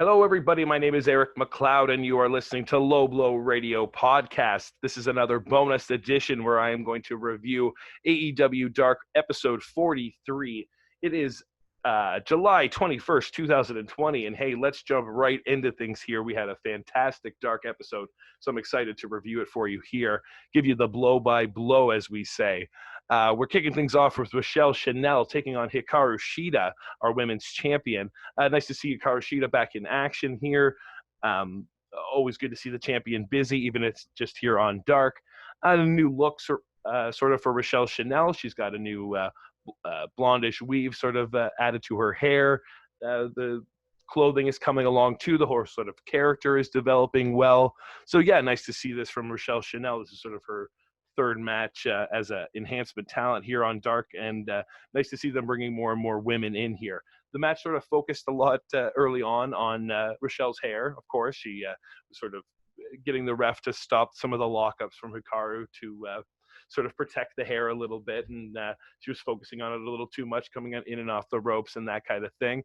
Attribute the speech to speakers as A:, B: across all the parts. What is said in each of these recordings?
A: Hello, everybody. My name is Eric McLeod, and you are listening to LowBlowRadio podcast. This is another bonus edition where I am going to review AEW Dark episode 43. It is July 21st, 2020, and hey, let's jump right into things here. We had a fantastic Dark episode, so I'm excited to review it for you here, give you the blow-by-blow, as we say. We're kicking things off with Rochelle Chanel taking on Hikaru Shida, our women's champion. Nice to see Hikaru Shida back in action here. Always good to see the champion busy, even if it's just here on Dark. A new look sort of for Rochelle Chanel. She's got a new blondish weave sort of added to her hair. The clothing is coming along too. The whole sort of character is developing well. So yeah, nice to see this from Rochelle Chanel. This is sort of her third match as an enhancement talent here on Dark, and nice to see them bringing more and more women in here. The match sort of focused a lot early on Rochelle's hair. Of course, she was sort of getting the ref to stop some of the lockups from Hikaru to sort of protect the hair a little bit, and she was focusing on it a little too much, coming in and off the ropes and that kind of thing.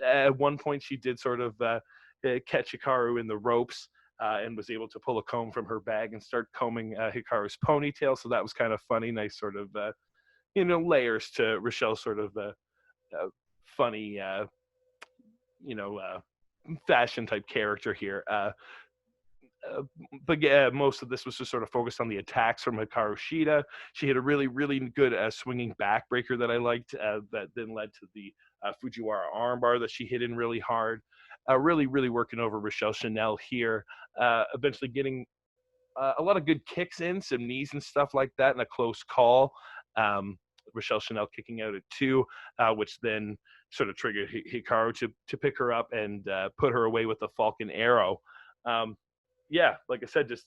A: At one point, she did sort of catch Hikaru in the ropes, and was able to pull a comb from her bag and start combing Hikaru's ponytail. So that was kind of funny. Nice sort of, layers to Rochelle's sort of funny, fashion type character here. But yeah, most of this was just sort of focused on the attacks from Hikaru Shida. She had a really, really good swinging backbreaker that I liked that then led to the Fujiwara armbar that she hit in really hard. Really, really working over Rochelle Chanel here. Eventually getting a lot of good kicks in, some knees and stuff like that, and a close call. Rochelle Chanel kicking out at 2, which then sort of triggered Hikaru to pick her up and put her away with the Falcon Arrow. Yeah, like I said, just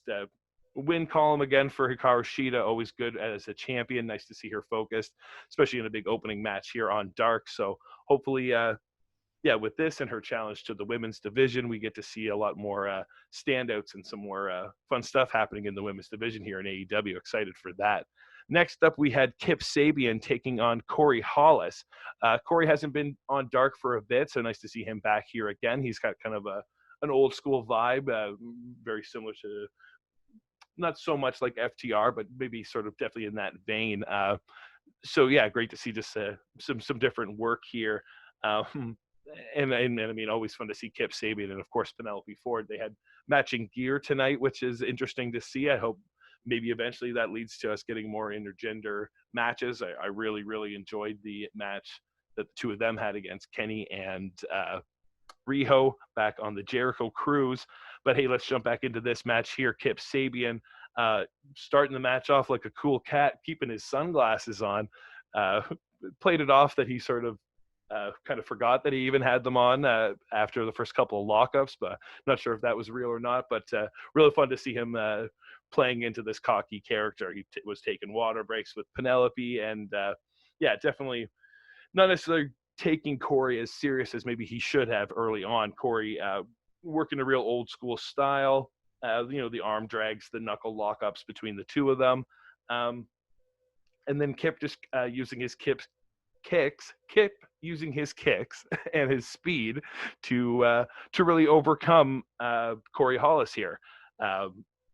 A: win column again for Hikaru Shida. Always good as a champion. Nice to see her focused, especially in a big opening match here on Dark. So hopefully, with this and her challenge to the women's division, we get to see a lot more standouts and some more fun stuff happening in the women's division here in AEW. Excited for that. Next up, we had Kip Sabian taking on Corey Hollis. Corey hasn't been on Dark for a bit, so nice to see him back here again. He's got kind of an old school vibe, very similar to, not so much like FTR, but maybe sort of definitely in that vein. So yeah, great to see just some different work here. And I mean, always fun to see Kip Sabian and, of course, Penelope Ford. They had matching gear tonight, which is interesting to see. I hope maybe eventually that leads to us getting more intergender matches. I really, really enjoyed the match that the two of them had against Kenny and Riho back on the Jericho Cruise. But hey, let's jump back into this match here. Kip Sabian starting the match off like a cool cat, keeping his sunglasses on. Played it off that he sort of kind of forgot that he even had them on after the first couple of lockups, but not sure if that was real or not. But really fun to see him playing into this cocky character. He was taking water breaks with Penelope, and definitely not necessarily taking Corey as serious as maybe he should have early on. Corey working a real old school style, the arm drags, the knuckle lockups between the two of them. And then Kip just using his Kip using his kicks and his speed to really overcome Corey Hollis here.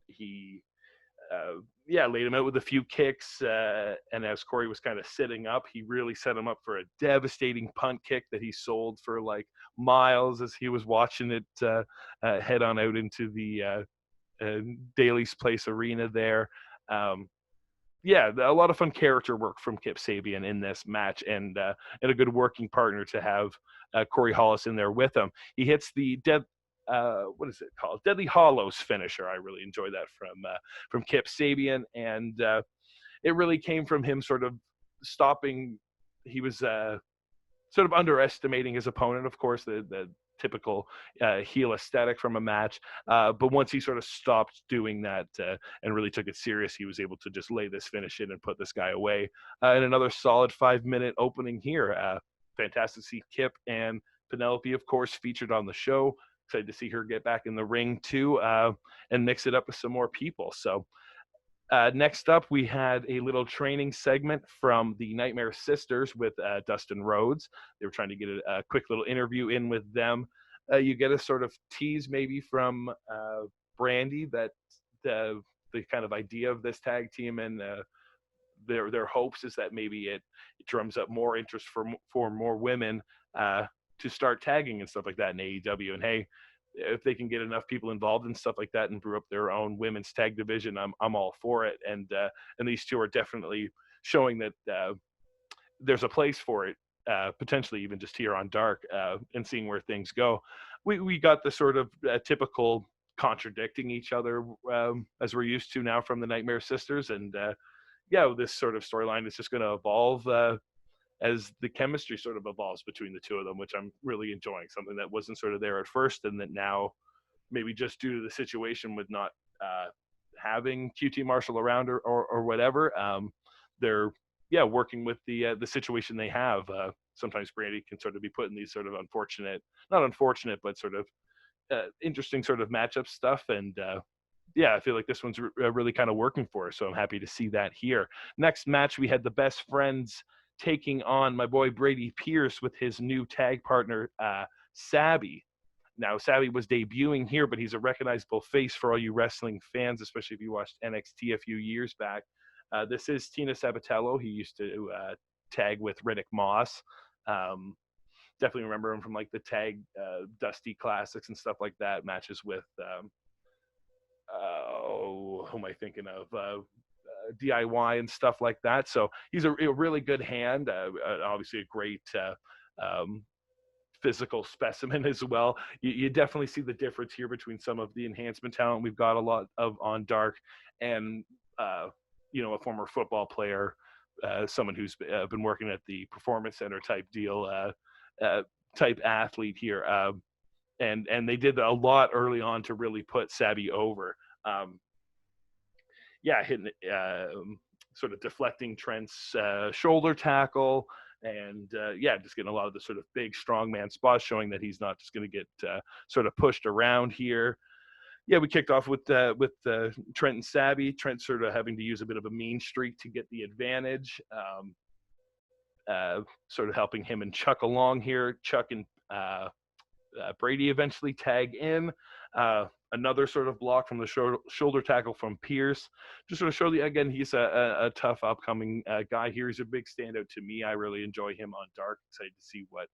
A: He laid him out with a few kicks, and as Corey was kind of sitting up, he really set him up for a devastating punt kick that he sold for like miles as he was watching it head on out into the Daly's Place Arena there. A lot of fun character work from Kip Sabian in this match, and a good working partner to have Corey Hollis in there with him. He hits the what is it called? Deadly Hollows finisher. I really enjoyed that from Kip Sabian, and it really came from him sort of stopping. He was sort of underestimating his opponent, of course, the typical heel aesthetic from a match. But once he sort of stopped doing that and really took it serious, he was able to just lay this finish in and put this guy away. And another solid 5-minute opening here. Fantastic to see Kip and Penelope, of course, featured on the show. Excited to see her get back in the ring too, and mix it up with some more people. So next up, we had a little training segment from the Nightmare Sisters with Dustin Rhodes. They were trying to get a quick little interview in with them. You get a sort of tease maybe from Brandy that the kind of idea of this tag team and their hopes is that maybe it drums up more interest for more women to start tagging and stuff like that in AEW. And hey, if they can get enough people involved in stuff like that and brew up their own women's tag division, I'm all for it. And these two are definitely showing that there's a place for it, potentially even just here on Dark, and seeing where things go. We got the sort of typical contradicting each other as we're used to now from the Nightmare Sisters, and this sort of storyline is just going to evolve as the chemistry sort of evolves between the two of them, which I'm really enjoying. Something that wasn't sort of there at first, and that now maybe just due to the situation with not having QT Marshall around or whatever, they're working with the situation they have. Sometimes Brandy can sort of be put in these sort of not unfortunate, but sort of interesting sort of matchup stuff. And I feel like this one's really kind of working for her. So I'm happy to see that here. Next match, we had the Best Friends taking on my boy Brady Pierce with his new tag partner, Sabi. Now, Sabi was debuting here, but he's a recognizable face for all you wrestling fans, especially if you watched NXT a few years back. This is Tina Sabatello. He used to tag with Riddick Moss. Definitely remember him from like the tag Dusty Classics and stuff like that. Matches with, who am I thinking of? DIY and stuff like that. So he's a really good hand. Obviously a great physical specimen as well. You definitely see the difference here between some of the enhancement talent we've got a lot of on Dark and a former football player, someone who's been working at the Performance Center type deal, type athlete here. And they did a lot early on to really put Sabi over. Hitting sort of deflecting Trent's shoulder tackle, and just getting a lot of the sort of big strongman spots, showing that he's not just going to get sort of pushed around here. We kicked off with Trent and Sabi. Trent sort of having to use a bit of a mean streak to get the advantage, sort of helping him and Chuck along here. Chuck and Brady eventually tag in. Another sort of block from the shoulder tackle from Pierce. Just sort of show again, he's a tough upcoming guy here. He's a big standout to me. I really enjoy him on Dark. Excited to see what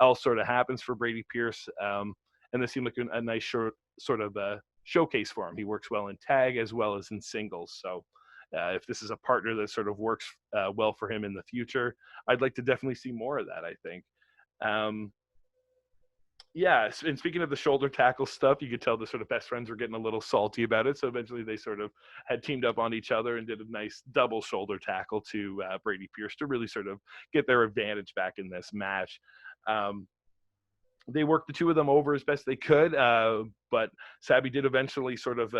A: else sort of happens for Brady Pierce. And this seemed like a nice short sort of showcase for him. He works well in tag as well as in singles. So if this is a partner that sort of works well for him in the future, I'd like to definitely see more of that, I think. And speaking of the shoulder tackle stuff, you could tell the sort of Best Friends were getting a little salty about it. So eventually they sort of had teamed up on each other and did a nice double shoulder tackle to Brady Pierce to really sort of get their advantage back in this match. They worked the two of them over as best they could, but Sabi did eventually sort of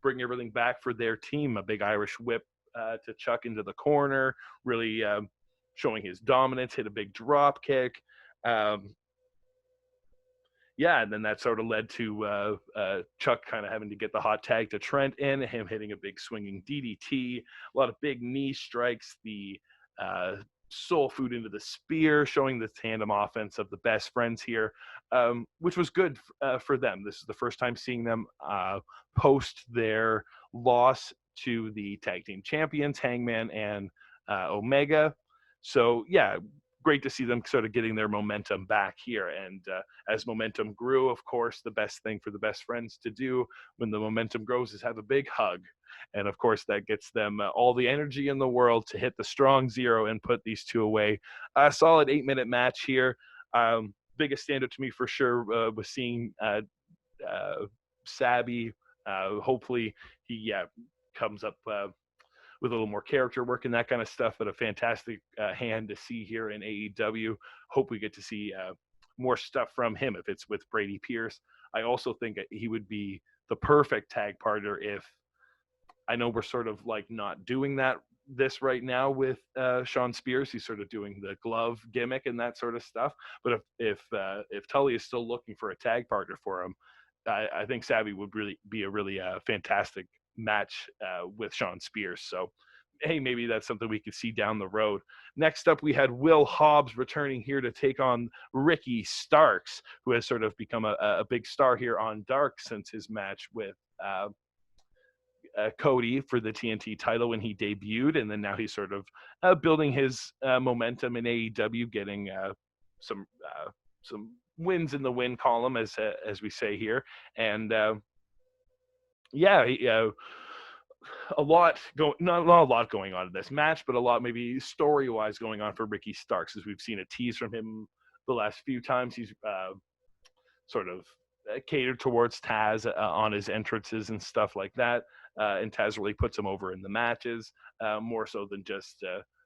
A: bring everything back for their team. A big Irish whip to Chuck into the corner, really showing his dominance, hit a big drop kick. And then that sort of led to Chuck kind of having to get the hot tag to Trent in, him hitting a big swinging DDT, a lot of big knee strikes, the soul food into the spear, showing the tandem offense of the Best Friends here, which was good for them. This is the first time seeing them post their loss to the tag team champions, Hangman and Omega. So, great to see them sort of getting their momentum back here. And as momentum grew, of course, the best thing for the Best Friends to do when the momentum grows is have a big hug. And of course, that gets them all the energy in the world to hit the strong zero and put these two away. A solid 8-minute match here. Biggest standout to me for sure was seeing Sabi. Hopefully he comes up with a little more character work and that kind of stuff, but a fantastic hand to see here in AEW. Hope we get to see more stuff from him if it's with Brady Pierce. I also think that he would be the perfect tag partner if, I know we're sort of like not doing this right now with Sean Spears. He's sort of doing the glove gimmick and that sort of stuff. But if Tully is still looking for a tag partner for him, I think Sabi would really be a really fantastic match with Sean Spears. So hey, maybe that's something we could see down the road. Next up, we had Will Hobbs returning here to take on Ricky Starks, who has sort of become a big star here on Dark since his match with Cody for the TNT title when he debuted, and then now he's sort of building his momentum in AEW, getting some wins in the win column, as we say here, and a lot not a lot going on in this match, but a lot maybe story-wise going on for Ricky Starks, as we've seen a tease from him the last few times. He's sort of catered towards Taz on his entrances and stuff like that, and Taz really puts him over in the matches, more so than just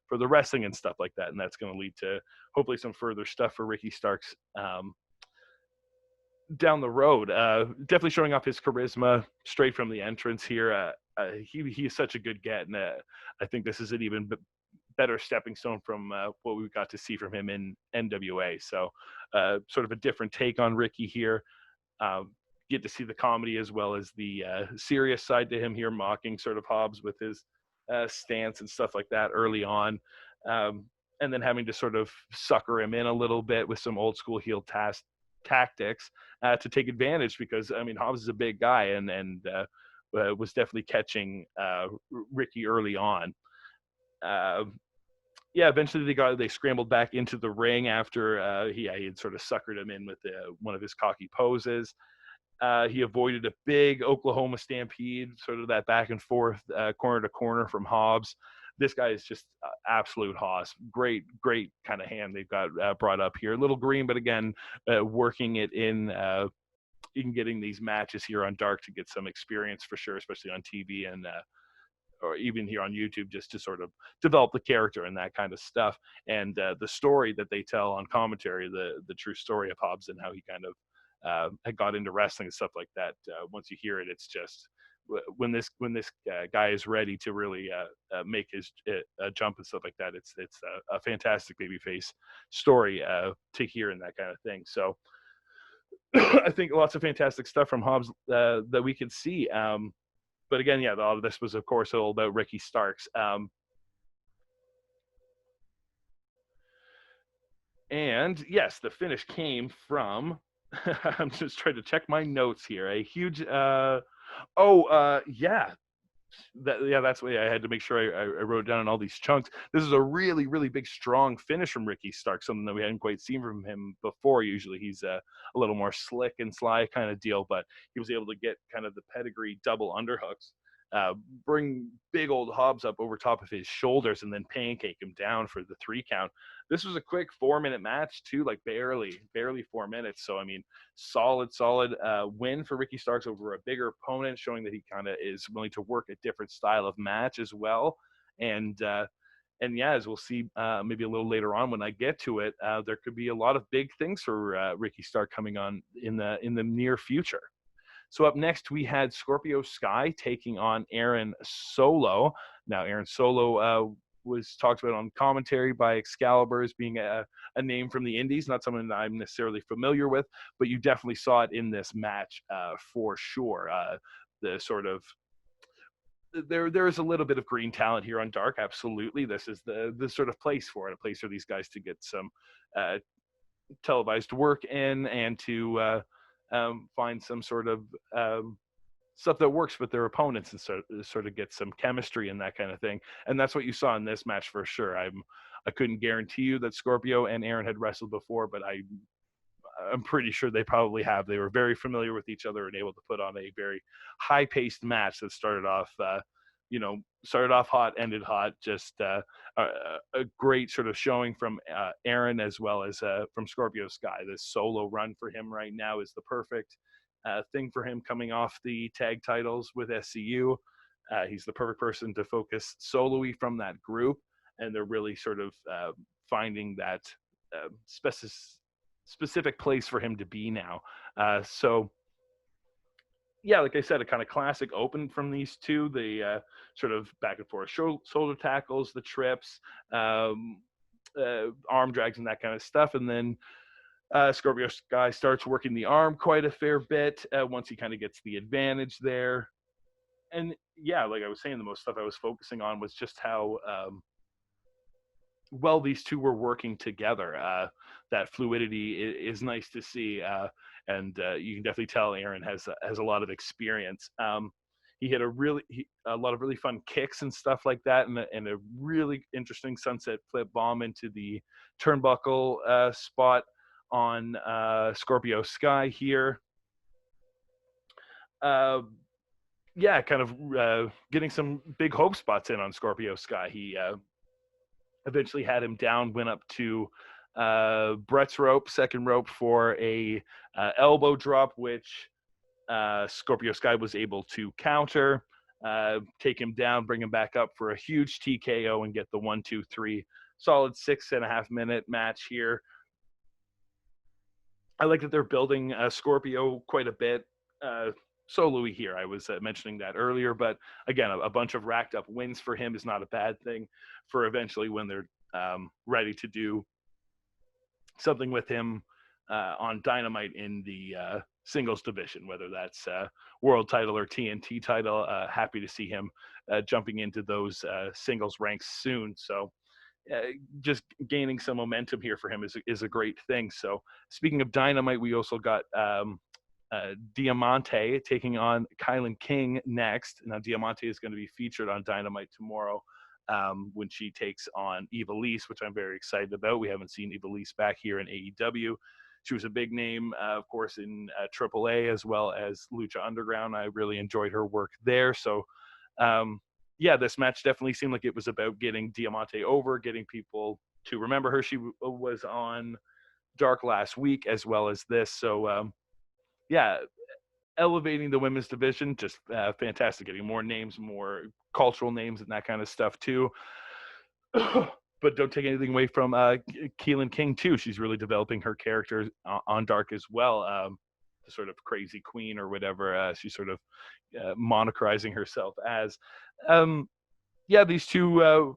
A: for the wrestling and stuff like that, and that's going to lead to hopefully some further stuff for Ricky Starks down the road. Definitely showing off his charisma straight from the entrance here. He's such a good get, and I think this is an even better stepping stone from what we got to see from him in NWA. So sort of a different take on Ricky here. Get to see the comedy as well as the serious side to him here, mocking sort of Hobbs with his stance and stuff like that early on. And then having to sort of sucker him in a little bit with some old school heel tactics to take advantage, because I mean Hobbs is a big guy and was definitely catching Ricky early on. Eventually they scrambled back into the ring after he had sort of suckered him in with one of his cocky poses. He avoided a big Oklahoma stampede, sort of that back and forth, corner to corner from Hobbs. This guy is just absolute hoss. Great kind of hand they've got brought up here. A little green, but again, working it in getting these matches here on Dark to get some experience for sure, especially on TV and or even here on YouTube, just to sort of develop the character and that kind of stuff. And the story that they tell on commentary, the true story of Hobbs and how he kind of had got into wrestling and stuff like that. Once you hear it, it's just when this guy is ready to really make his jump and stuff like that, it's a fantastic babyface story to hear and that kind of thing. So I think lots of fantastic stuff from Hobbs that we could see. But again, a lot of this was, of course, all about Ricky Starks. And yes, the finish came from. I'm just trying to check my notes here. A huge. That's why I had to make sure I wrote down on all these chunks. This is a really, really big, strong finish from Ricky Starks, something that we hadn't quite seen from him before. Usually he's a little more slick and sly kind of deal, but he was able to get kind of the pedigree double underhooks, bring big old Hobbs up over top of his shoulders, and then pancake him down for the 3 count. This was a quick 4-minute match too, like barely 4 minutes. So I mean, solid win for Ricky Starks over a bigger opponent, showing that he kind of is willing to work a different style of match as well. And as we'll see maybe a little later on when I get to it, there could be a lot of big things for Ricky Stark coming on in the near future. So up next, we had Scorpio Sky taking on Aaron Solo. Now, Aaron Solo was talked about on commentary by Excalibur as being a name from the Indies, not someone that I'm necessarily familiar with, but you definitely saw it in this match for sure. The sort of there is a little bit of green talent here on Dark. Absolutely, this is the sort of place for it, a place for these guys to get some televised work in and to find some sort of stuff that works with their opponents and sort of get some chemistry and that kind of thing. And that's what you saw in this match for sure. I couldn't guarantee you that Scorpio and Aaron had wrestled before, but I'm pretty sure they probably have. They were very familiar with each other and able to put on a very high-paced match that started off hot, ended hot. Just a great sort of showing from Aaron as well as from Scorpio Sky. This solo run for him right now is the perfect thing for him coming off the tag titles with SCU. He's the perfect person to focus solo-y from that group, and they're really sort of finding that specific place for him to be now. Like I said, a kind of classic open from these two. The sort of back and forth shoulder tackles, the trips, arm drags, and that kind of stuff. And then Scorpio Sky starts working the arm quite a fair bit once he kind of gets the advantage there. and yeah, like I was saying, the most stuff I was focusing on was just how well these two were working together. That fluidity is nice to see, and you can definitely tell Aaron has a lot of experience. He had a lot of really fun kicks and stuff like that, and a really interesting sunset flip bomb into the turnbuckle spot on Scorpio Sky here. Yeah, kind of getting some big hope spots in on Scorpio Sky. He eventually had him down, went up to Brett's rope, second rope for a elbow drop, which Scorpio Sky was able to counter, take him down, bring him back up for a huge TKO and get the 1, 2, 3. Solid 6.5 minute match here. I like that they're building Scorpio quite a bit. Solo-y here. I was mentioning that earlier, but again, a bunch of racked up wins for him is not a bad thing for eventually when they're ready to do something with him on Dynamite in the singles division, whether that's world title or TNT title. Happy to see him jumping into those singles ranks soon. So just gaining some momentum here for him is a great thing. So speaking of Dynamite, we also got Diamante taking on Kylan King next. Now, Diamante is going to be featured on Dynamite tomorrow when she takes on Ivelisse, which I'm very excited about. We haven't seen Ivelisse back here in AEW. She was a big name, of course, in AAA as well as Lucha Underground. I really enjoyed her work there. So, yeah, this match definitely seemed like it was about getting Diamante over, getting people to remember her. She was on Dark last week as well as this. So, yeah, elevating the women's division, just fantastic. Getting more names, more cultural names, and that kind of stuff too. But don't take anything away from Keelan King too. She's really developing her character on Dark as well. The sort of crazy queen or whatever she's sort of monocarizing herself as. Yeah, these two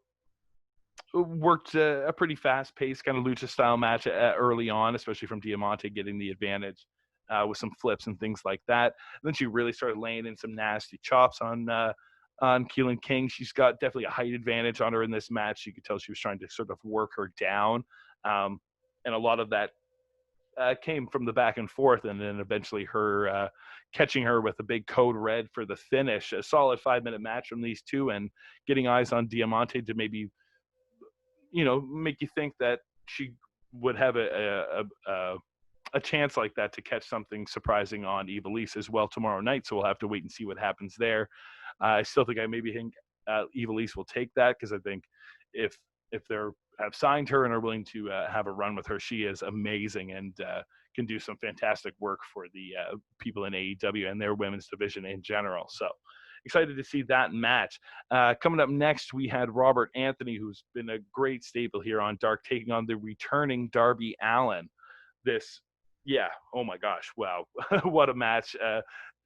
A: worked a pretty fast-paced kind of lucha style match early on, especially from Diamante getting the advantage with some flips and things like that. And then she really started laying in some nasty chops on Keelan King. She's got definitely a height advantage on her in this match. You could tell she was trying to sort of work her down, and a lot of that came from the back and forth, and then eventually her catching her with a big code red for the finish. A solid 5-minute match from these two, and getting eyes on Diamante to maybe, make you think that she would have a chance like that to catch something surprising on Ivelisse as well tomorrow night. So we'll have to wait and see what happens there. I still think Ivelisse will take that, because I think if they have signed her and are willing to have a run with her, she is amazing and can do some fantastic work for the people in AEW and their women's division in general. So excited to see that match. Coming up next, we had Robert Anthony, who's been a great staple here on Dark, taking on the returning Darby Allin. Yeah, oh my gosh, wow. What a match.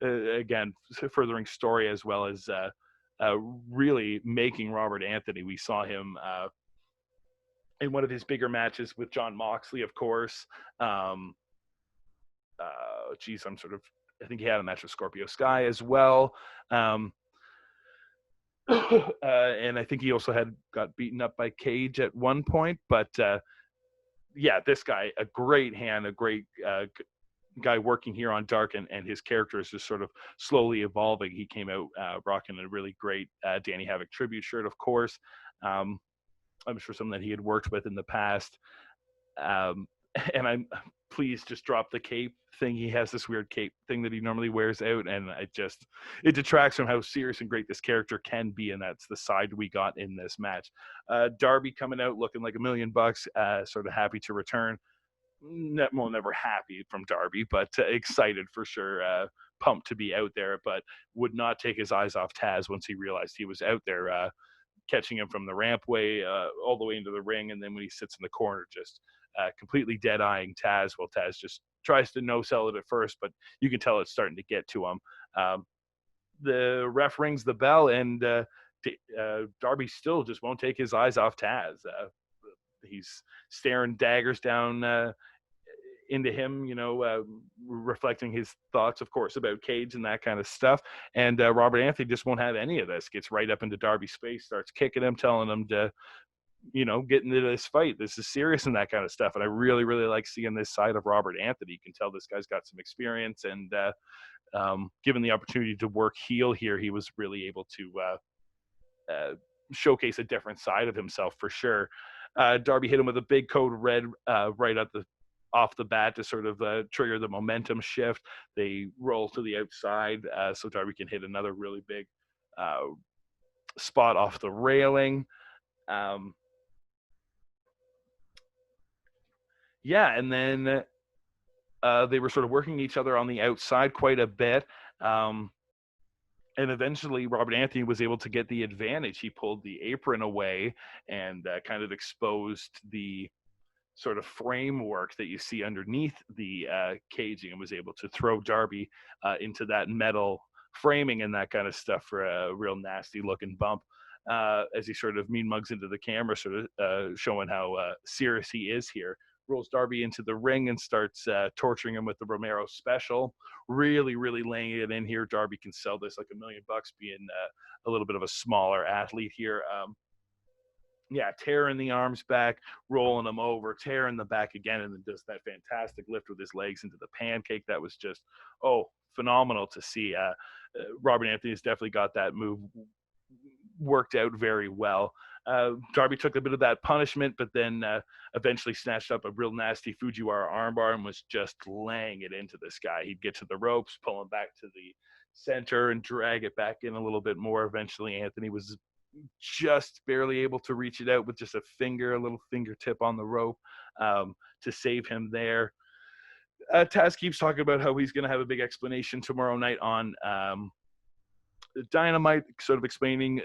A: Again, furthering story as well as really making Robert Anthony. We saw him in one of his bigger matches with Jon Moxley, of course. I think he had a match with Scorpio Sky as well. And I think he also got beaten up by Cage at one point, but yeah, this guy, a great hand, a great guy working here on Dark, and his character is just sort of slowly evolving. He came out rocking a really great Danny Havoc tribute shirt, of course. I'm sure someone that he had worked with in the past. And I'm please just drop the cape thing. He has this weird cape thing that he normally wears out, and it detracts from how serious and great this character can be, and that's the side we got in this match. Darby coming out looking like $1 million, sort of happy to return. Never happy from Darby, but excited for sure, pumped to be out there, but would not take his eyes off Taz once he realized he was out there, catching him from the rampway all the way into the ring, and then when he sits in the corner, just completely dead-eyeing Taz, while Taz just tries to no-sell it at first, but you can tell it's starting to get to him. The ref rings the bell, and Darby still just won't take his eyes off Taz. He's staring daggers down into him, reflecting his thoughts, of course, about Cage and that kind of stuff. And Robert Anthony just won't have any of this. Gets right up into Darby's face, starts kicking him, telling him to, get into this fight. This is serious and that kind of stuff. And I really, really like seeing this side of Robert Anthony. You can tell this guy's got some experience, and given the opportunity to work heel here, he was really able to showcase a different side of himself for sure. Darby hit him with a big code red right off the bat to sort of trigger the momentum shift. They roll to the outside so Darby can hit another really big spot off the railing. And then they were sort of working each other on the outside quite a bit. And eventually Robert Anthony was able to get the advantage. He pulled the apron away and kind of exposed the sort of framework that you see underneath the caging, and was able to throw Darby into that metal framing and that kind of stuff for a real nasty looking bump. As he sort of mean mugs into the camera, sort of showing how serious he is here. Rolls Darby into the ring and starts torturing him with the Romero special. Really, really laying it in here. Darby can sell this like $1 million, being a little bit of a smaller athlete here. Tearing the arms back, rolling them over, tearing the back again, and then does that fantastic lift with his legs into the pancake. That was just, phenomenal to see. Robert Anthony has definitely got that move worked out very well. Darby took a bit of that punishment, but then eventually snatched up a real nasty Fujiwara armbar and was just laying it into this guy. He'd get to the ropes, pull him back to the center and drag it back in a little bit more. Eventually, Anthony was just barely able to reach it out with just a little fingertip on the rope to save him there. Taz keeps talking about how he's going to have a big explanation tomorrow night on Dynamite, sort of explaining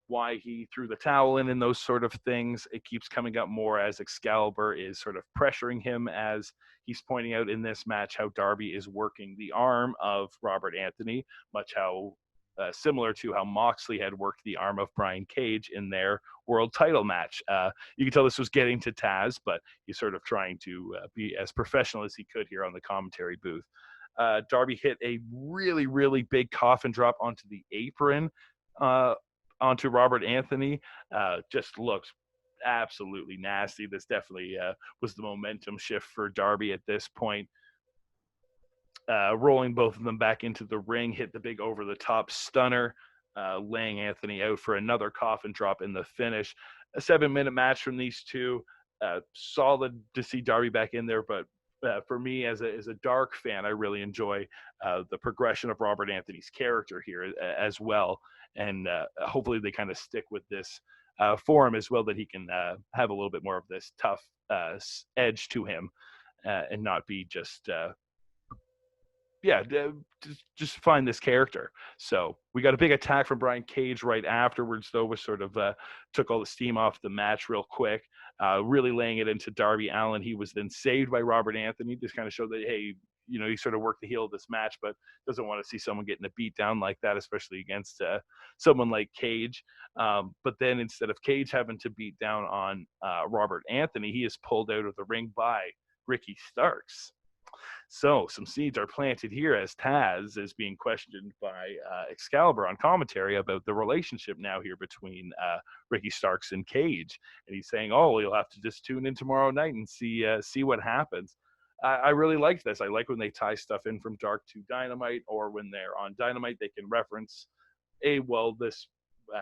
A: why he threw the towel in and those sort of things. It keeps coming up more as Excalibur is sort of pressuring him, as he's pointing out in this match how Darby is working the arm of Robert Anthony, much how similar to how Moxley had worked the arm of Brian Cage in their world title match. You can tell this was getting to Taz, but he's sort of trying to be as professional as he could here on the commentary booth. Darby hit a really, really big coffin drop onto the apron onto Robert Anthony. Just looked absolutely nasty. This definitely was the momentum shift for Darby at this point. Rolling both of them back into the ring, hit the big over-the-top stunner, laying Anthony out for another coffin drop in the finish. A 7-minute match from these two. Solid to see Darby back in there, but for me as a Dark fan, I really enjoy the progression of Robert Anthony's character here as well. And hopefully they kind of stick with this for him as well, that he can have a little bit more of this tough edge to him and not be just just find this character. So we got a big attack from Brian Cage right afterwards, though, which sort of took all the steam off the match real quick, really laying it into Darby Allin. He was then saved by Robert Anthony, just kind of showed that, hey, he sort of worked the heel of this match, but doesn't want to see someone getting a beat down like that, especially against someone like Cage. But then instead of Cage having to beat down on Robert Anthony, he is pulled out of the ring by Ricky Starks. So some seeds are planted here as Taz is being questioned by Excalibur on commentary about the relationship now here between Ricky Starks and Cage. And he's saying, you'll have to just tune in tomorrow night and see what happens. I really like this. I like when they tie stuff in from Dark to Dynamite, or when they're on Dynamite, they can reference, this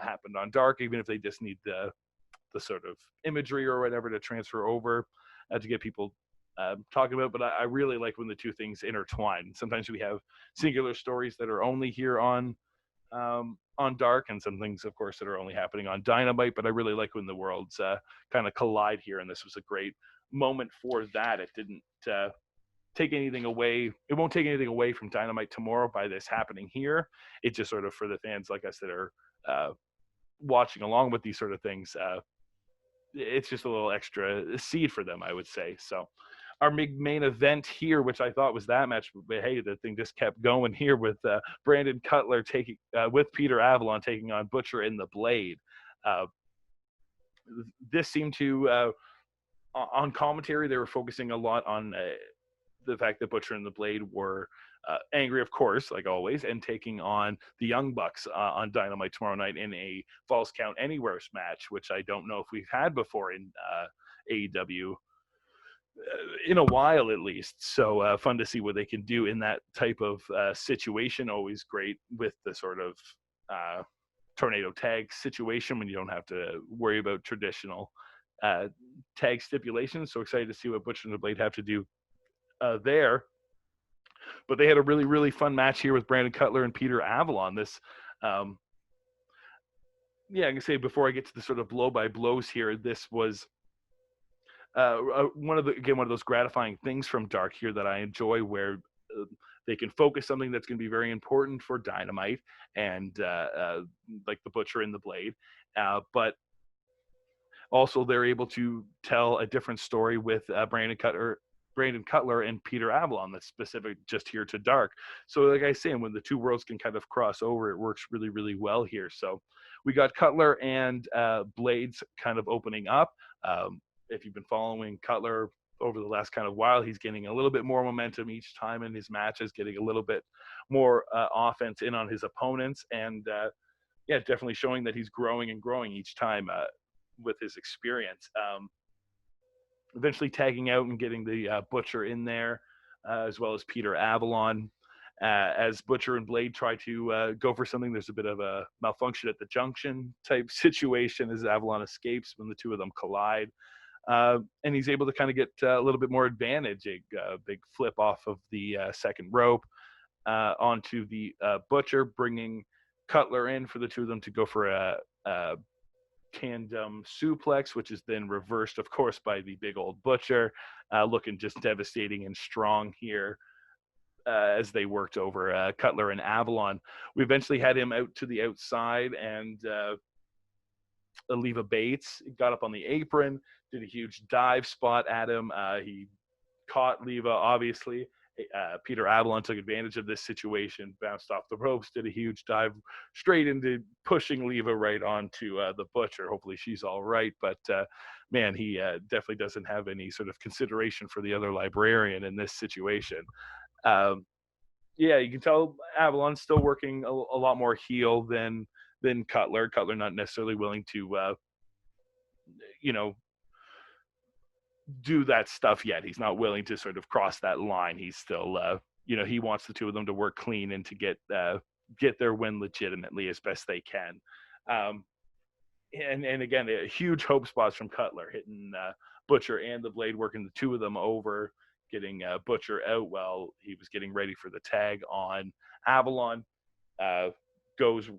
A: happened on Dark, even if they just need the sort of imagery or whatever to transfer over to get people talking about. But I really like when the two things intertwine. Sometimes we have singular stories that are only here on Dark, and some things, of course, that are only happening on Dynamite. But I really like when the worlds kind of collide here, and this was a great moment for that. It didn't take anything away. It won't take anything away from Dynamite tomorrow by this happening here. It just sort of, for the fans, like I said, are watching along with these sort of things. It's just a little extra seed for them, I would say. So our main event here, which I thought was that match, but hey, the thing just kept going here with Brandon Cutler taking with Peter Avalon taking on Butcher and the Blade. This seemed to on commentary, they were focusing a lot on the fact that Butcher and the Blade were angry, of course, like always, and taking on the Young Bucks on Dynamite tomorrow night in a Falls Count Anywhere match, which I don't know if we've had before in AEW in a while, at least. So fun to see what they can do in that type of situation. Always great with the sort of tornado tag situation when you don't have to worry about traditional tag stipulations. So excited to see what Butcher and the Blade have to do there. But they had a really, really fun match here with Brandon Cutler and Peter Avalon. This, I can say before I get to the sort of blow by blows here, this was one of those gratifying things from Dark here that I enjoy, where they can focus something that's going to be very important for Dynamite and like the Butcher and the Blade, but also they're able to tell a different story with Brandon Cutler and Peter Avalon that's specific just here to Dark. So like I say, when the two worlds can kind of cross over, it works really, really well here. So we got Cutler and Blades kind of opening up. If you've been following Cutler over the last kind of while, he's getting a little bit more momentum each time in his matches, getting a little bit more offense in on his opponents, and definitely showing that he's growing and growing each time with his experience. Eventually tagging out and getting the Butcher in there, as well as Peter Avalon. As Butcher and Blade try to go for something, there's a bit of a malfunction at the junction type situation as Avalon escapes when the two of them collide. And he's able to kind of get a little bit more advantage, a big flip off of the second rope onto the Butcher, bringing Cutler in for the two of them to go for a tandem suplex, which is then reversed, of course, by the big old Butcher, looking just devastating and strong here as they worked over Cutler and Avalon. We eventually had him out to the outside, and Leva Bates got up on the apron, did a huge dive spot at him. He caught Leva, obviously. Peter Avalon took advantage of this situation, bounced off the ropes, did a huge dive straight into pushing Leva right onto the Butcher. Hopefully she's all right, but man, he definitely doesn't have any sort of consideration for the other librarian in this situation. You can tell Avalon's still working a lot more heel than Cutler. Cutler not necessarily willing to, do that stuff yet. He's not willing to sort of cross that line. He's still, he wants the two of them to work clean and to get their win legitimately as best they can. And again, huge hope spots from Cutler, hitting Butcher and the Blade, working the two of them over, getting Butcher out while he was getting ready for the tag on Avalon. Goes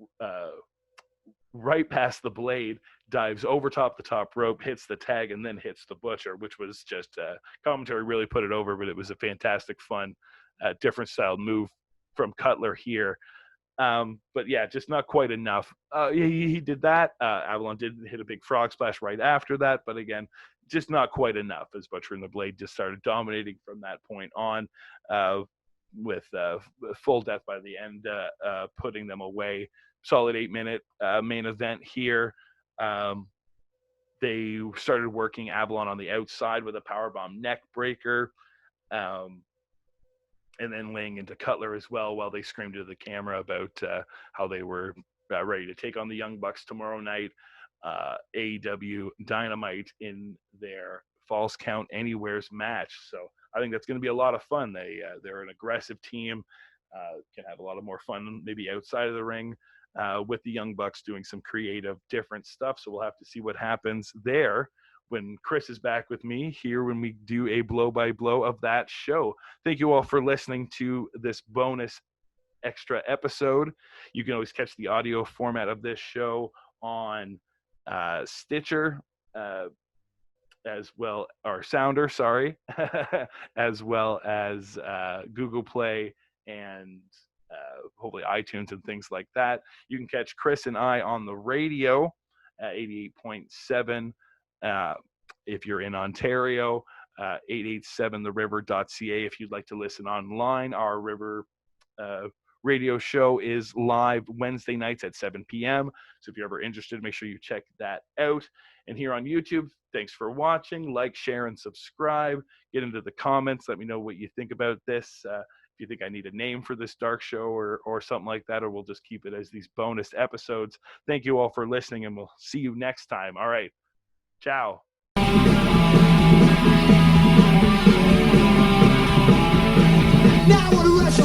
A: right past the Blade, dives over the top rope, hits the tag, and then hits the Butcher, which was just commentary really put it over, but it was a fantastic, fun, different style move from Cutler here. But yeah, just not quite enough. He did that. Avalon did hit a big frog splash right after that, but again, just not quite enough, as Butcher and the Blade just started dominating from that point on, with full death by the end, putting them away. Solid 8-minute main event here. They started working Avalon on the outside with a powerbomb neck breaker, and then laying into Cutler as well, while they screamed to the camera about how they were ready to take on the Young Bucks tomorrow night. AEW Dynamite in their Falls Count Anywheres match. So I think that's going to be a lot of fun. They're an aggressive team, can have a lot of more fun maybe outside of the ring, with the Young Bucks doing some creative, different stuff. So we'll have to see what happens there when Chris is back with me here when we do a blow-by-blow of that show. Thank you all for listening to this bonus extra episode. You can always catch the audio format of this show on Stitcher, as well, or Sounder, sorry, as well as Google Play and hopefully iTunes and things like that. You can catch Chris and I on the radio at 88.7 if you're in Ontario, 887theriver.ca if you'd like to listen online. Our River radio show is live Wednesday nights at 7 p.m. So if you're ever interested, make sure you check that out. And here on YouTube, thanks for watching. Like, share, and subscribe. Get into the comments. Let me know what you think about this. If you think I need a name for this dark show or something like that, or we'll just keep it as these bonus episodes. Thank you all for listening, and we'll see you next time. All right. Ciao.